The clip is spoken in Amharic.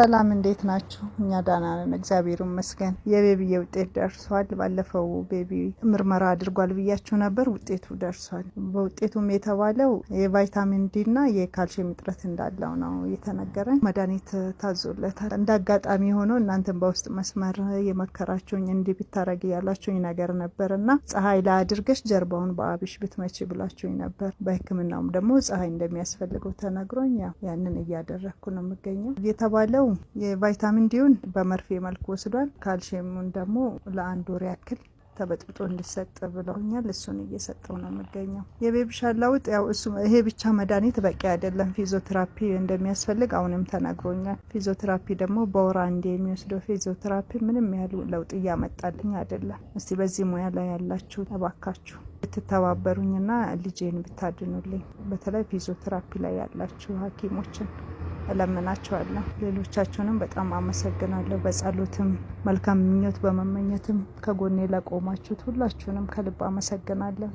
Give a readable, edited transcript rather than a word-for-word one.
ሰላም እንዴት ናችሁ? እኛ ደህና ነን እግዚአብሔር ይመስገን። የቤቢዬ ውጤት ደርሷል። ባለፈው ቤቢ ምርመራ አድርጓል ብያችሁ ነበር። ውጤቱ ደርሷል። በውጤቱም የተባለው የቫይታሚን ዲ እና የካልሲየም እጥረት እንዳለው ነው የተነገረን። መድኃኒት ታዞለታል። እንዳጋጣሚ ሆኖ እናንተም በውስጥ መስመር የመከራችሁኝ እንዲህ ብታረጊ ያላችሁኝ ነገር ነበርና ፀሐይ ላይ አድርገሽ ጀርባውን በአብሽ ብትመቺ ብላችሁኝ ነበር። በሕክምናውም ደግሞ ፀሐይ እንደሚያስፈልገው ተነግሮኝ ያንን እያደረኩ ነው የምገኘው። የተባለው የቫይታሚን ዲውን በመርፌ መልኩ ወስዷል። ካልሲየሙን ደግሞ ለአንድ ወር ያክል ተበጥብጦ እንዲሰጥ ብለውኛል። እሱን እየሰጠው ነው የምገኘው። የቤቢ ሻላውጥ ያው እሱ ይሄ ብቻ መድኃኒት በቂ አይደለም። ፊዚዮቴራፒ እንደሚያስፈልግ አሁንም ተነግሮኛል። ፊዚዮቴራፒ ደግሞ በወር አንዴ የሚወስደው ፊዚዮቴራፒ ምንም ያህል ለውጥ እያመጣልኝ አይደለም። እስቲ በዚህ ሙያ ላይ ያላችሁ እባካችሁ ብትተባበሩኝና ልጄን ብታድኑልኝ፣ በተለይ ፊዚዮቴራፒ ላይ ያላችሁ ሐኪሞችን እለምናቸዋለሁ። ሌሎቻችሁንም በጣም አመሰግናለሁ። በጸሎትም መልካም ምኞት በመመኘትም ከጎኔ ለቆማችሁት ሁላችሁንም ከልብ አመሰግናለሁ።